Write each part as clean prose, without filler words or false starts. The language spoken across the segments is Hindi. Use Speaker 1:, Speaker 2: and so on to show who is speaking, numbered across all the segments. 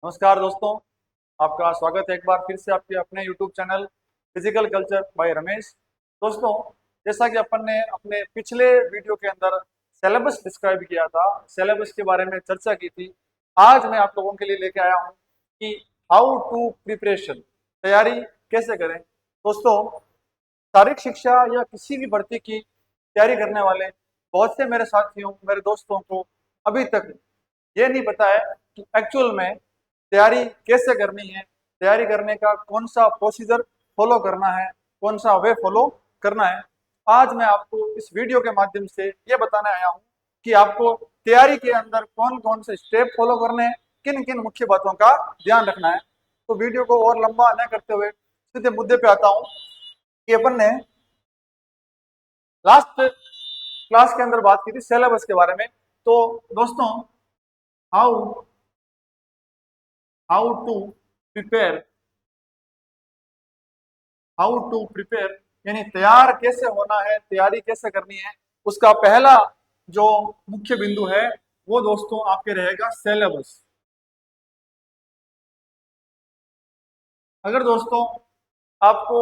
Speaker 1: नमस्कार दोस्तों, आपका स्वागत है एक बार फिर से आपके अपने YouTube channel physical culture by Ramesh. दोस्तों, जैसा कि अपन ने अपने पिछले वीडियो के अंदर सिलेबस डिस्क्राइब किया था, सिलेबस के बारे में चर्चा की थी। आज मैं आप लोगों के लिए लेके आया हूँ कि हाउ टू प्रिपरेशन, तैयारी कैसे करें। दोस्तों, शारीरिक शिक्षा या किसी भी भर्ती की तैयारी करने वाले बहुत से मेरे साथियों, मेरे दोस्तों को अभी तक ये नहीं पता है कि एक्चुअल में तैयारी कैसे करनी है, तैयारी करने का कौन सा प्रोसीजर फॉलो करना है, कौन सा वे फॉलो करना है। आज मैं आपको इस वीडियो के माध्यम से ये बताने आया हूँ कि आपको तैयारी के अंदर कौन कौन से स्टेप फॉलो करने हैं, किन किन मुख्य बातों का ध्यान रखना है। तो वीडियो को और लंबा न करते हुए सीधे मुद्दे पे आता हूँ कि अपन ने लास्ट क्लास के अंदर बात की थी सिलेबस के बारे में। तो दोस्तों, how how to prepare how to prepare यानी तैयार कैसे होना है, तैयारी कैसे करनी है, उसका पहला जो मुख्य बिंदु है वो दोस्तों आपके रहेगा सिलेबस। अगर दोस्तों आपको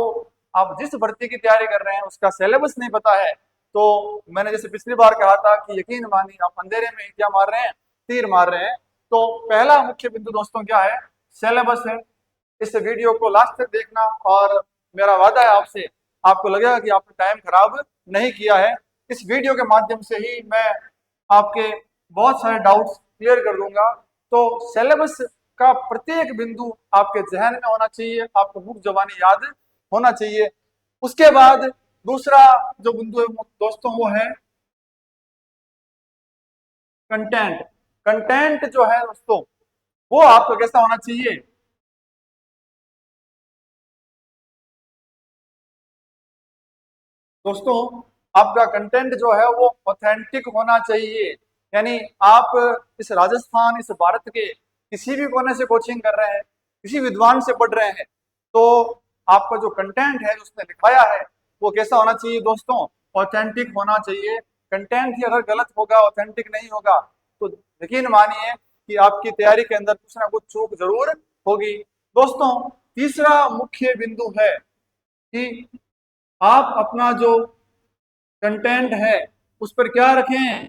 Speaker 1: आप जिस भर्ती की तैयारी कर रहे हैं उसका सिलेबस नहीं पता है, तो मैंने जैसे पिछली बार कहा था कि यकीन मानिए आप अंधेरे में क्या मार रहे हैं, तीर मार रहे हैं। तो पहला मुख्य बिंदु दोस्तों क्या है, सिलेबस है। इस वीडियो को लास्ट तक देखना और मेरा वादा है आपसे, आपको लगेगा कि आपने टाइम खराब नहीं किया है। इस वीडियो के माध्यम से ही मैं आपके बहुत सारे डाउट्स क्लियर कर दूंगा। तो सिलेबस का प्रत्येक बिंदु आपके जहन में होना चाहिए, आपको मुख जबानी याद होना चाहिए। उसके बाद दूसरा जो बिंदु है दोस्तों वो है कंटेंट। कंटेंट जो है दोस्तों वो आपका कैसा होना चाहिए, दोस्तों आपका कंटेंट जो है वो ऑथेंटिक होना चाहिए। यानी आप इस राजस्थान, इस भारत के किसी भी कोने से कोचिंग कर रहे हैं, किसी विद्वान से पढ़ रहे हैं, तो आपका जो कंटेंट है उसने लिखाया है वो कैसा होना चाहिए दोस्तों, ऑथेंटिक होना चाहिए। कंटेंट ही अगर गलत होगा, ऑथेंटिक नहीं होगा, तो यकीन मानिए कि आपकी तैयारी के अंदर कुछ ना कुछ चूक जरूर होगी। दोस्तों, तीसरा मुख्य बिंदु है कि आप अपना जो कंटेंट है उस पर क्या रखें,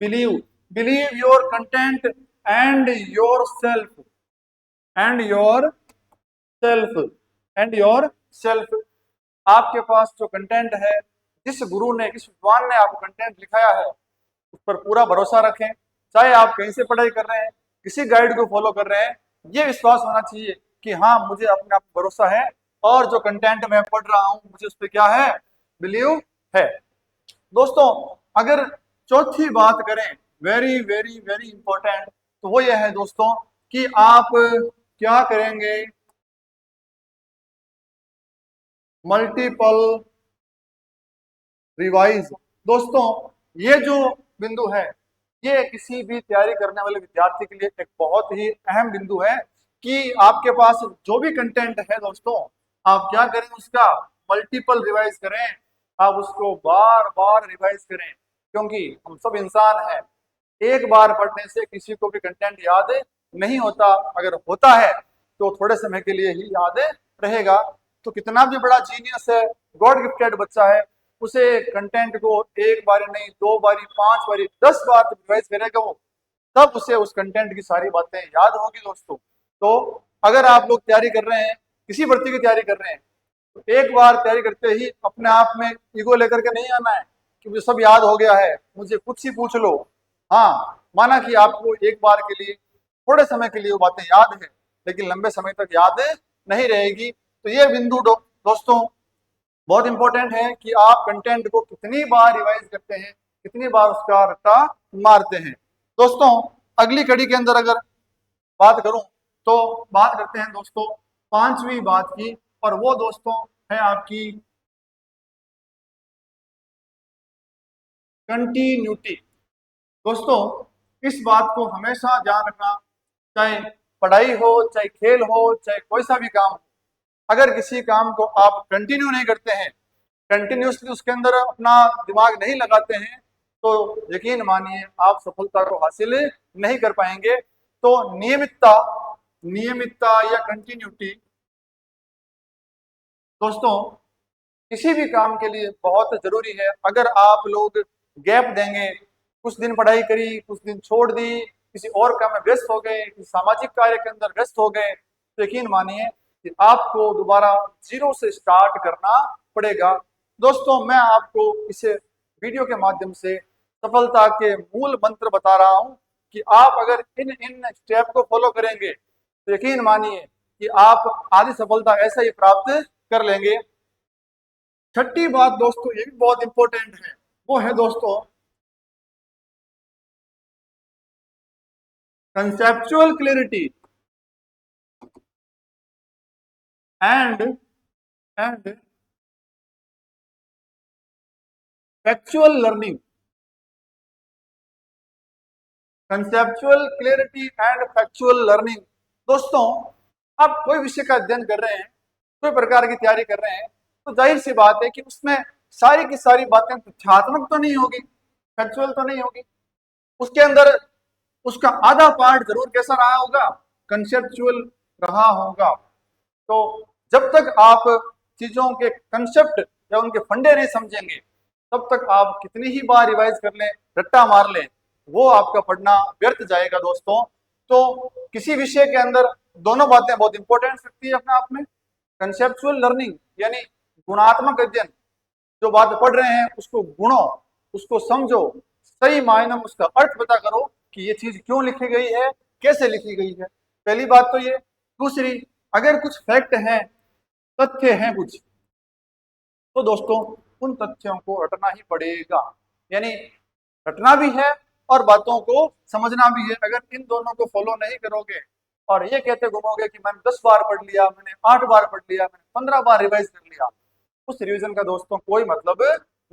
Speaker 1: believe believe your content and your self and your self and your self. आपके पास जो कंटेंट है, जिस गुरु ने, किस विद्वान ने आपको कंटेंट लिखाया है, उस पर पूरा भरोसा रखें। चाहे आप कहीं से पढ़ाई कर रहे हैं, किसी गाइड को फॉलो कर रहे हैं, ये विश्वास होना चाहिए कि हाँ मुझे अपने आप पर भरोसा है और जो कंटेंट मैं पढ़ रहा हूँ मुझे उस पर क्या है, बिलीव है। दोस्तों, अगर चौथी बात करें, वेरी वेरी वेरी इंपॉर्टेंट, तो वो ये है दोस्तों कि आप क्या करेंगे, मल्टीपल रिवाइज। दोस्तों, ये जो बिंदु है ये किसी भी तैयारी करने वाले विद्यार्थी के लिए एक बहुत ही अहम बिंदु है कि आपके पास जो भी कंटेंट है दोस्तों, आप क्या करें, उसका मल्टीपल रिवाइज करें। आप उसको बार बार रिवाइज करें, क्योंकि हम सब इंसान हैं। एक बार पढ़ने से किसी को भी कंटेंट याद नहीं होता, अगर होता है तो थोड़े समय के लिए ही याद रहेगा। तो कितना भी बड़ा जीनियस है, गॉड गिफ्टेड बच्चा है, उसे कंटेंट को एक बारी नहीं, दो बारी, पांच बारी, 10 बार रिवाइज करेगा वो, तब उसे उस कंटेंट की सारी बातें याद होगी दोस्तों। तो अगर आप लोग तैयारी कर रहे हैं, किसी भर्ती की तैयारी कर रहे हैं, तो एक बार तैयारी करते ही अपने आप में ईगो लेकर के नहीं आना है कि मुझे सब याद हो गया है, मुझे कुछ ही पूछ लो। हाँ, माना कि आपको एक बार के लिए, थोड़े समय के लिए वो बातें याद है, लेकिन लंबे समय तक याद नहीं रहेगी। तो ये बिंदु दोस्तों बहुत इंपॉर्टेंट है कि आप कंटेंट को कितनी बार रिवाइज करते हैं, कितनी बार उसका रट्टा मारते हैं। दोस्तों, अगली कड़ी के अंदर अगर बात करूं तो बात करते हैं दोस्तों पांचवी बात की, और वो दोस्तों है आपकी कंटिन्यूटी। दोस्तों, इस बात को हमेशा ध्यान रखना, चाहे पढ़ाई हो, चाहे खेल हो, चाहे कोई सा भी काम हो, अगर किसी काम को आप कंटिन्यू नहीं करते हैं, कंटिन्यूसली उसके अंदर अपना दिमाग नहीं लगाते हैं, तो यकीन मानिए आप सफलता को हासिल नहीं कर पाएंगे। तो नियमितता नियमितता या कंटिन्यूटी दोस्तों किसी भी काम के लिए बहुत जरूरी है। अगर आप लोग गैप देंगे, कुछ दिन पढ़ाई करी, कुछ दिन छोड़ दी, किसी और काम में व्यस्त हो गए, किसी सामाजिक कार्य के अंदर व्यस्त हो गए, तो यकीन मानिए कि आपको दोबारा जीरो से स्टार्ट करना पड़ेगा। दोस्तों मैं आपको इस वीडियो के माध्यम से सफलता के मूल मंत्र बता रहा हूं कि आप अगर इन इन स्टेप को फॉलो करेंगे तो यकीन मानिए कि आप आधी सफलता ऐसा ही प्राप्त कर लेंगे। छठी बात दोस्तों ये भी बहुत इंपॉर्टेंट है, वो है दोस्तों conceptual clarity and and factual learning. Conceptual clarity and factual learning दोस्तों, आप कोई विषय का अध्ययन कर रहे हैं, कोई प्रकार की तैयारी कर रहे हैं, तो जाहिर सी बात है कि उसमें सारी की सारी बातें तथ्यात्मक तो नहीं होगी, फैक्चुअल तो नहीं होगी। उसके अंदर उसका आधा पार्ट जरूर कैसा रहा होगा, कंसेप्चुअल रहा होगा। तो जब तक आप चीजों के कंसेप्ट या उनके फंडे नहीं समझेंगे, तब तक आप कितनी ही बार रिवाइज कर लें, रट्टा मार लें, वो आपका पढ़ना व्यर्थ जाएगा दोस्तों। तो किसी विषय के अंदर दोनों बातें बहुत इंपॉर्टेंट रखती है अपने आप में। कंसेप्चुअल लर्निंग यानी गुणात्मक अध्ययन, जो बात पढ़ रहे हैं उसको गुणो, उसको समझो, सही मायने में उसका अर्थ पता करो कि ये चीज क्यों लिखी गई है, कैसे लिखी गई है। पहली बात तो ये। दूसरी, अगर कुछ फैक्ट हैं, तथ्य हैं कुछ, तो दोस्तों उन तथ्यों को रटना ही पड़ेगा। यानी रटना भी है और बातों को समझना भी है। अगर इन दोनों को फॉलो नहीं करोगे और ये कहते घूमोगे कि मैंने 10 बार पढ़ लिया, मैंने 8 बार पढ़ लिया, मैंने 15 बार रिवाइज कर लिया, उस रिवीजन का दोस्तों कोई मतलब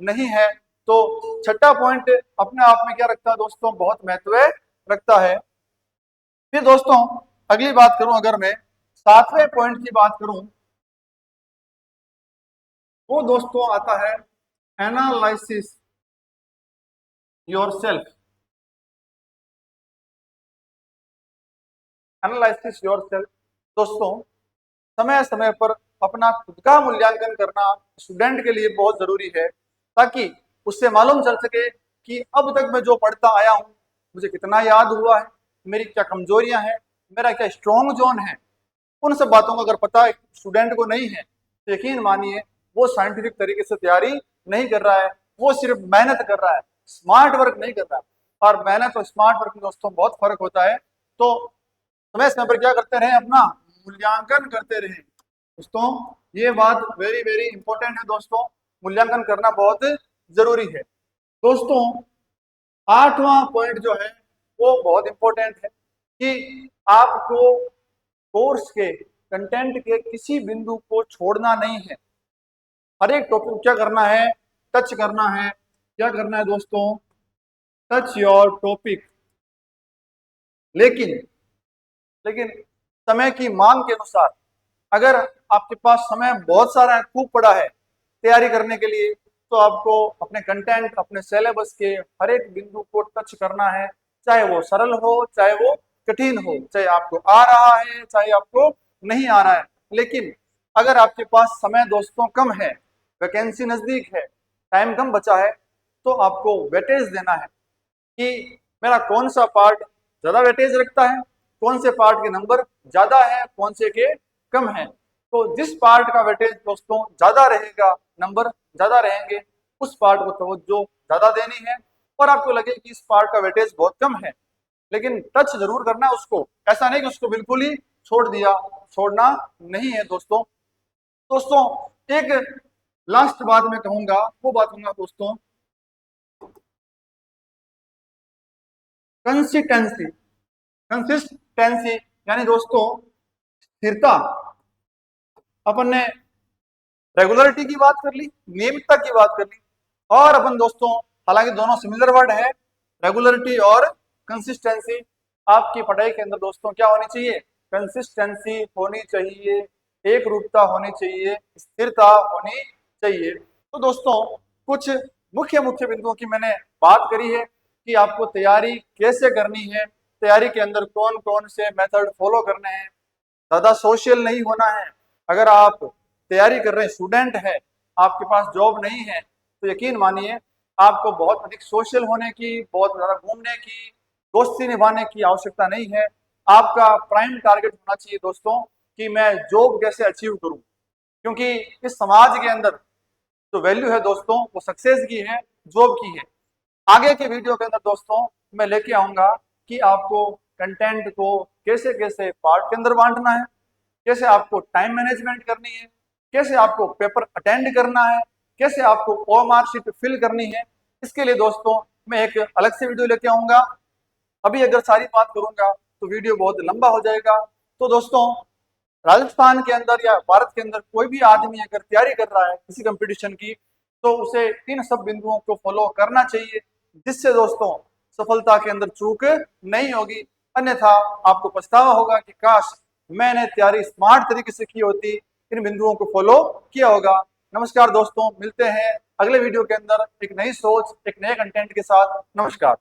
Speaker 1: नहीं है। तो छठा पॉइंट अपने आप में क्या रखता है दोस्तों, बहुत महत्व रखता है। फिर दोस्तों अगली बात करूं, अगर मैं सातवें पॉइंट की बात करूं, वो दोस्तों आता है एनालिसिस योरसेल्फ। एनालिसिस योरसेल्फ दोस्तों, समय समय पर अपना खुद का मूल्यांकन करना स्टूडेंट के लिए बहुत जरूरी है, ताकि उससे मालूम चल सके कि अब तक मैं जो पढ़ता आया हूँ मुझे कितना याद हुआ है, मेरी क्या कमजोरियां हैं, मेरा क्या स्ट्रॉन्ग जोन है। उन सब बातों का अगर पता स्टूडेंट को नहीं है, तो यकीन मानिए वो साइंटिफिक तरीके से तैयारी नहीं कर रहा है, वो सिर्फ मेहनत कर रहा है, स्मार्ट वर्क नहीं कर रहा है। और मेहनत और स्मार्ट वर्क में दोस्तों बहुत फर्क होता है। तो समय समय पर क्या करते रहे, अपना मूल्यांकन करते रहे दोस्तों। ये बात वेरी वेरी इंपॉर्टेंट है दोस्तों, मूल्यांकन करना बहुत जरूरी है दोस्तों। आठवां पॉइंट जो है वो बहुत इंपॉर्टेंट है कि आपको कोर्स के कंटेंट के किसी बिंदु को छोड़ना नहीं है। हर एक टॉपिक क्या करना है, टच करना है। क्या करना है दोस्तों, टच योर टॉपिक। लेकिन लेकिन समय की मांग के अनुसार, अगर आपके पास समय बहुत सारा है, खूब पड़ा है तैयारी करने के लिए, तो आपको अपने कंटेंट, अपने सिलेबस के हर एक बिंदु को टच करना है, चाहे वो सरल हो, चाहे वो कठिन हो, चाहे आपको आ रहा है, चाहे आपको नहीं आ रहा है। लेकिन अगर आपके पास समय दोस्तों कम है, वैकेंसी नजदीक है, टाइम कम बचा है, तो आपको वेटेज देना है कि मेरा कौन सा पार्ट ज्यादा वेटेज रखता है, कौन से पार्ट के नंबर ज्यादा है, कौन से के कम है। तो जिस पार्ट का वेटेज दोस्तों ज्यादा रहेगा, नंबर ज्यादा रहेंगे, उस पार्ट को तवज्जो ज्यादा देनी है। और आपको लगे कि इस पार्ट का वेटेज बहुत कम है, लेकिन टच जरूर करना है उसको, ऐसा नहीं कि उसको बिल्कुल ही छोड़ दिया, छोड़ना नहीं है दोस्तों। दोस्तों एक लास्ट बात मैं कहूंगा, वो बात कहूंगा दोस्तों, कंसिस्टेंसी। कंसिस्टेंसी यानी दोस्तों स्थिरता। अपन ने रेगुलरिटी की बात कर ली, नियमितता की बात कर ली, और अपन दोस्तों हालांकि दोनों सिमिलर वर्ड है, रेगुलरिटी और कंसिस्टेंसी। आपकी पढ़ाई के अंदर दोस्तों क्या होनी चाहिए, कंसिस्टेंसी होनी चाहिए, एक रूपता होनी चाहिए, स्थिरता होनी चाहिए। तो दोस्तों कुछ मुख्य मुख्य बिंदुओं की मैंने बात करी है कि आपको तैयारी कैसे करनी है, तैयारी के अंदर कौन कौन से मेथड फॉलो करने हैं, ज्यादा सोशल नहीं होना है। अगर आप तैयारी कर रहे हैं, स्टूडेंट है, आपके पास जॉब नहीं है, तो यकीन मानिए आपको बहुत अधिक सोशल होने की, बहुत ज्यादा घूमने की, दोस्ती निभाने की आवश्यकता नहीं है। आपका प्राइम टारगेट होना चाहिए दोस्तों कि मैं जॉब कैसे अचीव करूं, क्योंकि इस समाज के अंदर जो वैल्यू है दोस्तों वो सक्सेस की है, जॉब की है। आगे के वीडियो के अंदर दोस्तों मैं लेके आऊंगा कि आपको कंटेंट को कैसे कैसे पार्ट के अंदर बांटना है, कैसे आपको टाइम मैनेजमेंट करनी है, कैसे आपको पेपर अटेंड करना है, कैसे आपको ओएमआर शीट फिल करनी है। इसके लिए दोस्तों मैं एक अलग से वीडियो लेके आऊंगा। अभी अगर सारी बात करूंगा तो वीडियो बहुत लंबा हो जाएगा। तो दोस्तों राजस्थान के अंदर या भारत के अंदर कोई भी आदमी अगर तैयारी कर रहा है किसी कंपटीशन की, तो उसे इन सब बिंदुओं को फॉलो करना चाहिए, जिससे दोस्तों सफलता के अंदर चूक नहीं होगी। अन्यथा आपको पछतावा होगा कि काश मैंने तैयारी स्मार्ट तरीके से की होती, इन बिंदुओं को फॉलो किया होगा। नमस्कार दोस्तों, मिलते हैं अगले वीडियो के अंदर एक नई सोच, एक नए कंटेंट के साथ। नमस्कार।